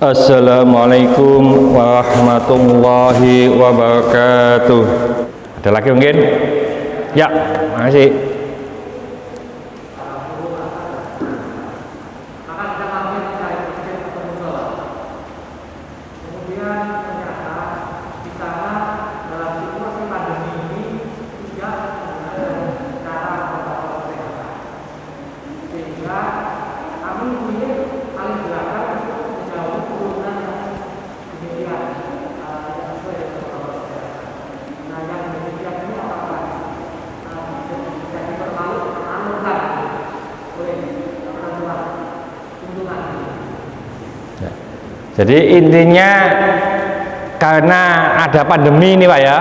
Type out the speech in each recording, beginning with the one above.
Assalamualaikum warahmatullahi wabarakatuh. Ada lagi mungkin? Ya, makasih. Jadi intinya karena ada pandemi ini Pak ya,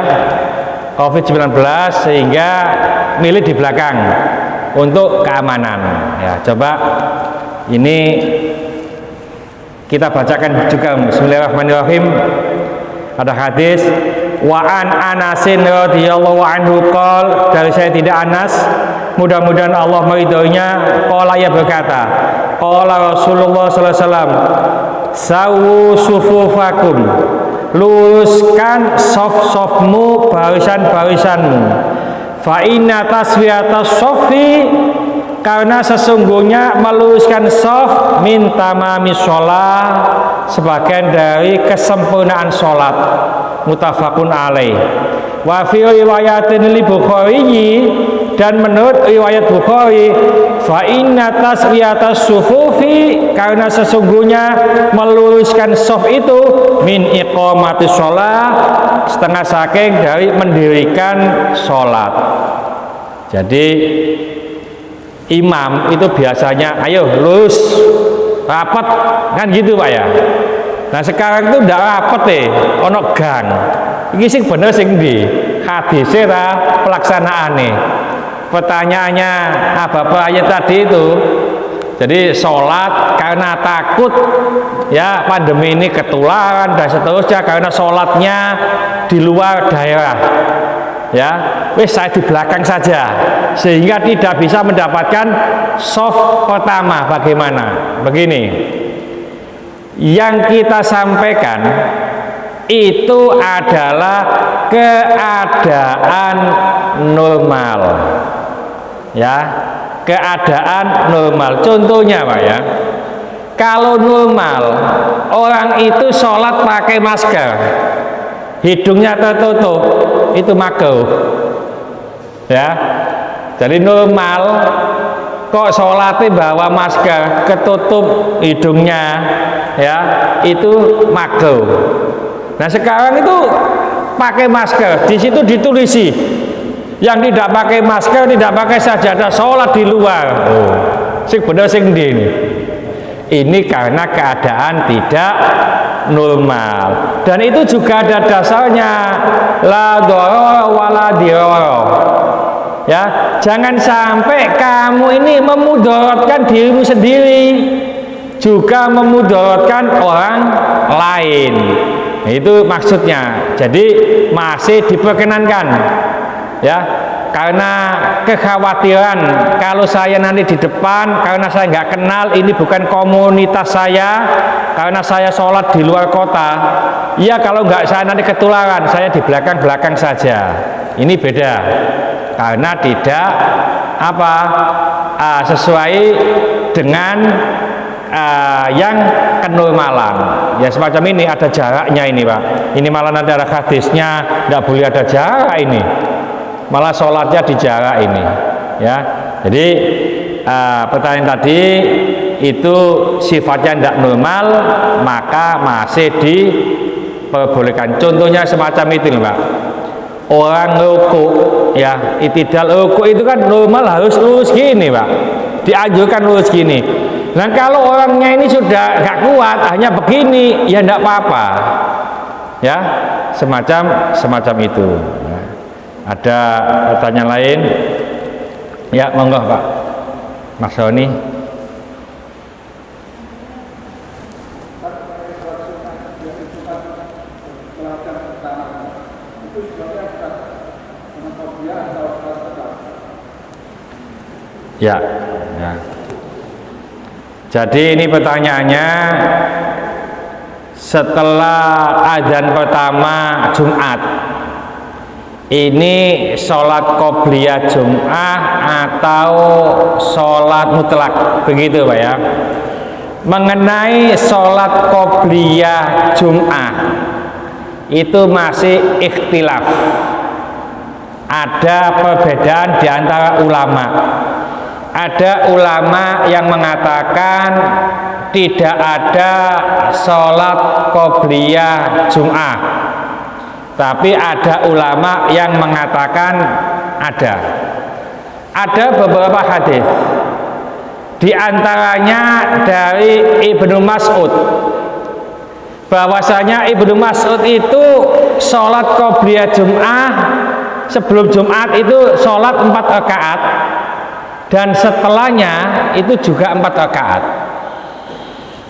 COVID-19, sehingga milih di belakang untuk keamanan ya. Coba ini kita bacakan juga. Bismillahirrahmanirrahim. Ada hadis wa an Anasin radhiyallahu anhu qol, dari saya tidak Anas, mudah-mudahan Allah meridhoinya, qala, ia berkata, qala Rasulullah sallallahu alaihi wasallam, sawu sufufakum, luruskan sof-sofmu, barisan-barisanmu, fa inna taswiyatas sofi, karena sesungguhnya meluruskan sof min tamami sholat, sebagian dari kesempurnaan sholat. Muttafaqun alaih. Wa fi riwayatin li Bukhari, dan menurut riwayat Bukhari, fa inna taswiyatas sufufi, karena sesungguhnya meluruskan sof itu min iqamati sholat, setengah saking dari mendirikan sholat. Jadi imam itu biasanya ayo lurus, rapat, kan gitu Pak ya. Nah sekarang itu tidak rapat ono gang. Ini sing bener sing di hadisnya ta pelaksanaannya. Pertanyaannya apa ayat tadi itu. Jadi sholat karena takut ya pandemi ini ketularan dan seterusnya, karena sholatnya di luar daerah ya, wis saya di belakang saja sehingga tidak bisa mendapatkan soft pertama. Bagaimana? Begini, yang kita sampaikan itu adalah keadaan normal ya, keadaan normal. Contohnya Pak ya, kalau normal orang itu sholat pakai masker, hidungnya tertutup, itu makruh ya. Jadi normal kok sholatnya bawa masker, ketutup hidungnya ya, itu makruh. Nah sekarang itu pakai masker, di situ ditulisi yang tidak pakai masker, tidak pakai sajadah, sholat di luar. Oh, sing bener sing ndi ini. Ini karena keadaan tidak normal, dan itu juga ada dasarnya, la dharara wala dirara ya. Jangan sampai kamu ini memudaratkan dirimu sendiri, juga memudaratkan orang lain. Nah, itu maksudnya. Jadi masih diperkenankan ya, karena kekhawatiran kalau saya nanti di depan, karena saya nggak kenal, ini bukan komunitas saya, karena saya sholat di luar kota ya, kalau nggak saya nanti ketularan, saya di belakang-belakang saja. Ini beda, karena tidak sesuai dengan yang kenormalan ya. Semacam ini ada jaraknya ini Pak, ini malah nanti ada hadisnya, tidak boleh ada jarak ini, malah sholatnya di jarak ini ya. Jadi pertanyaan tadi itu sifatnya tidak normal, maka masih diperbolehkan. Contohnya semacam itu Pak, orang rukuk ya, itidal rukuk itu kan normal harus lurus gini Pak, dianjurkan lurus gini. Nah kalau orangnya ini sudah nggak kuat, hanya begini, ya tidak apa-apa ya, semacam itu. Nah, ada pertanyaan lain ya, monggo Pak Mas Roni. Ya, ya. Jadi ini pertanyaannya, setelah adzan pertama Jumat ini sholat qobliyah Jum'ah atau sholat mutlak, begitu Pak ya. Mengenai sholat qobliyah Jum'ah itu masih ikhtilaf, ada perbedaan di antara ulama. Ada ulama yang mengatakan tidak ada sholat qobliyah Jum'ah, tapi ada ulama yang mengatakan ada. Ada beberapa hadis, di antaranya dari Ibnu Mas'ud, bahwasanya Ibnu Mas'ud itu sholat qobliyah Jum'ah sebelum Jumat itu sholat 4 rakaat, dan setelahnya itu juga 4 rakaat.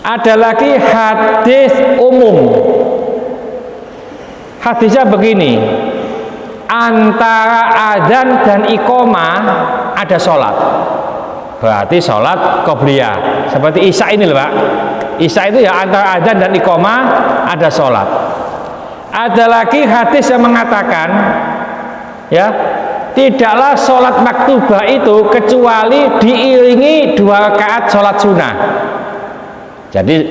Ada lagi hadis umum. Hadisnya begini, antara adzan dan iqamah ada sholat, berarti sholat qobliyah. Seperti Isya ini loh Pak, Isya itu ya antara adzan dan iqamah ada sholat. Ada lagi hadis yang mengatakan ya, tidaklah sholat maktubah itu kecuali diiringi 2 rakaat sholat sunnah. Jadi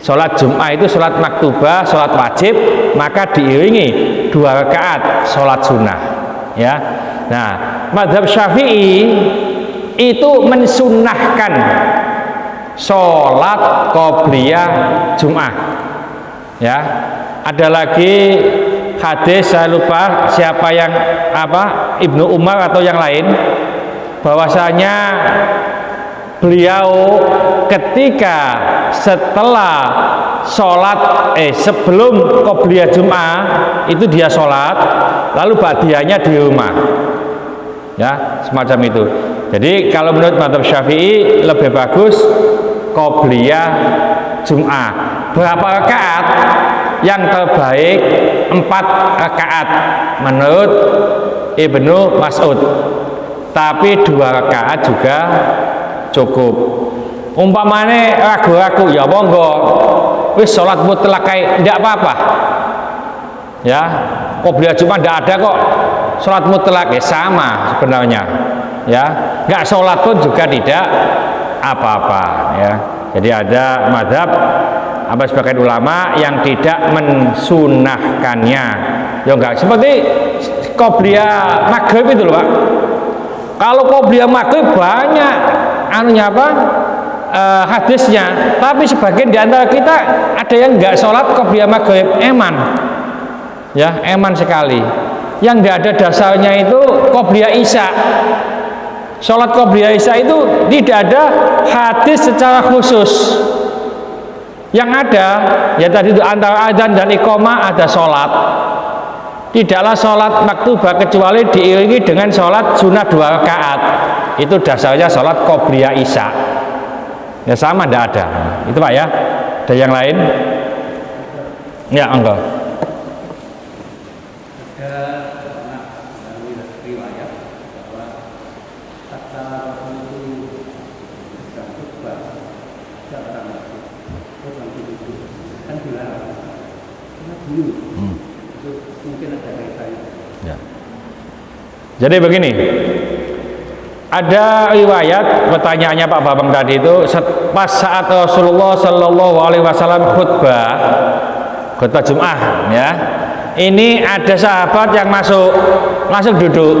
sholat Jum'ah itu sholat maktubah, sholat wajib, maka diiringi 2 rakaat sholat sunnah ya. Nah, mazhab Syafi'i itu mensunnahkan sholat qobliyah Jum'ah ya. Ada lagi hadis, saya lupa siapa yang Ibnu Umar atau yang lain, bahwasanya beliau ketika setelah sholat sebelum qobliyah Jum'ah itu dia sholat, lalu ba'diyahnya di rumah ya, semacam itu. Jadi kalau menurut mazhab Syafi'i lebih bagus qobliyah Jum'ah. Berapa rakaat? Yang terbaik 4 rakaat menurut Ibnu Mas'ud, tapi 2 rakaat juga cukup. Umpamane ragu-ragu ya monggo wis sholat mutlak kayak tidak apa-apa ya, qobliyah Jumat tidak ada kok, sholat mutlak ya sama sebenarnya ya, nggak sholat pun juga tidak apa-apa ya. Jadi ada mazhab sebagian ulama yang tidak mensunahkannya ya, enggak seperti qobliyah maghrib itu loh Pak. Kalau qobliyah maghrib banyak hadisnya, tapi sebagian di antara kita ada yang enggak sholat qobliyah maghrib, eman ya, eman sekali. Yang enggak ada dasarnya itu qobliyah isya. Sholat qobliyah isya itu tidak ada hadis secara khusus. Yang ada ya tadi itu antara adzan dan iqamah ada sholat. Tidaklah sholat maktubah kecuali diiringi dengan sholat sunnah 2 rakaat. Itu dasarnya sholat qobliyah isya ya, sama tidak ada itu Pak ya. Ada yang lain ya, enggak ya. Jadi begini, ada riwayat pertanyaannya Pak Babang tadi itu pas saat Rasulullah Shallallahu Alaihi Wasallam khutbah Jum'ah ya, ini ada sahabat yang masuk duduk,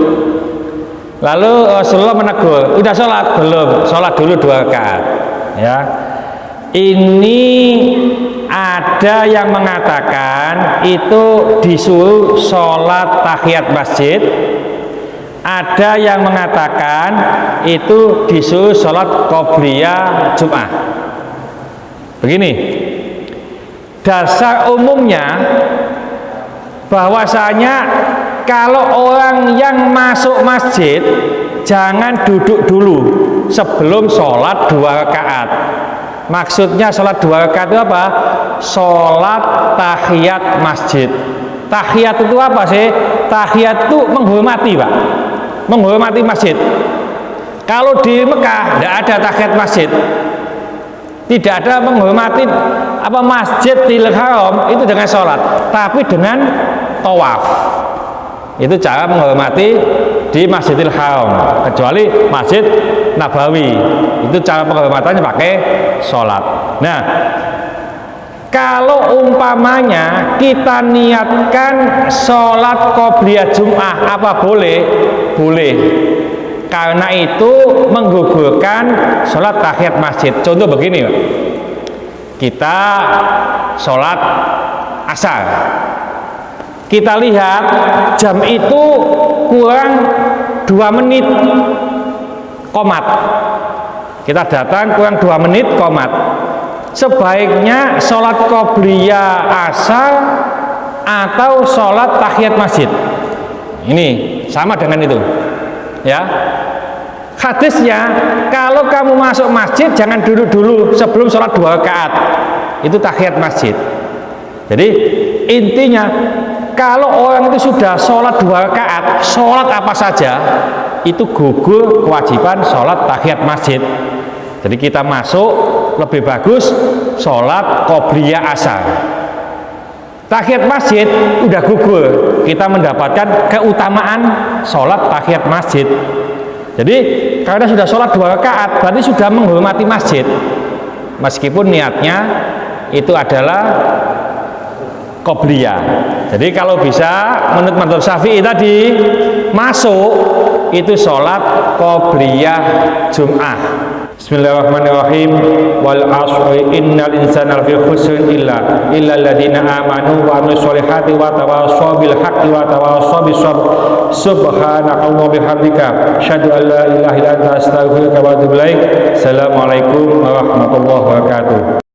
lalu Rasulullah menegur, udah sholat belum? Sholat dulu 2 rakaat ya. Ini ada yang mengatakan itu disuruh sholat tahiyat masjid, ada yang mengatakan itu disuruh sholat qobliyah Jum'ah. Begini, dasar umumnya bahwasanya kalau orang yang masuk masjid jangan duduk dulu sebelum sholat 2 rakaat. Maksudnya sholat 2 rakaat itu apa? Sholat tahiyat masjid. Tahiyat itu apa sih? Tahiyat itu menghormati Pak, menghormati masjid. Kalau di Mekah tidak ada tahiyat masjid, tidak ada menghormati apa Masjidil Haram itu dengan sholat, tapi dengan tawaf. Itu cara menghormati di Masjidil Haram, kecuali Masjid Nabawi itu cara penghormatannya pakai sholat. Nah, kalau umpamanya kita niatkan sholat qobliyah Jum'ah, apa boleh? Boleh, karena itu menggugurkan sholat tahiyat masjid. Contoh begini, kita sholat asar, kita lihat jam itu kurang 2 menit qomat, kita datang kurang 2 menit qomat. Sebaiknya sholat qobliyah asar atau sholat tahiyat masjid. Ini sama dengan itu ya. Hadisnya, kalau kamu masuk masjid jangan dulu sebelum sholat 2 rakaat, itu tahiyat masjid. Jadi intinya, kalau orang itu sudah sholat 2 rakaat, sholat apa saja itu gugur kewajiban sholat tahiyat masjid. Jadi kita masuk lebih bagus sholat qobliyah asar. Tahiyat masjid udah gugur, kita mendapatkan keutamaan sholat tahiyat masjid. Jadi karena sudah sholat 2 rakaat, berarti sudah menghormati masjid, meskipun niatnya itu adalah qobliyah. Jadi kalau bisa menurut madzhab Syafi'i tadi, masuk itu sholat qobliyah Jum'ah. Bismillahirrahmanirrahim. Wal 'ashri innal insana lafi khusrin illa alladziina aamanu wa 'amilus sholihati wa tawashaw bil haqqi wa tawashaw bis sabr. Subhanakallahumma bihamdika asyhadu an la ilaha illa anta astaghfiruka wa atubu ilaik. Assalamualaikum warahmatullahi wabarakatuh.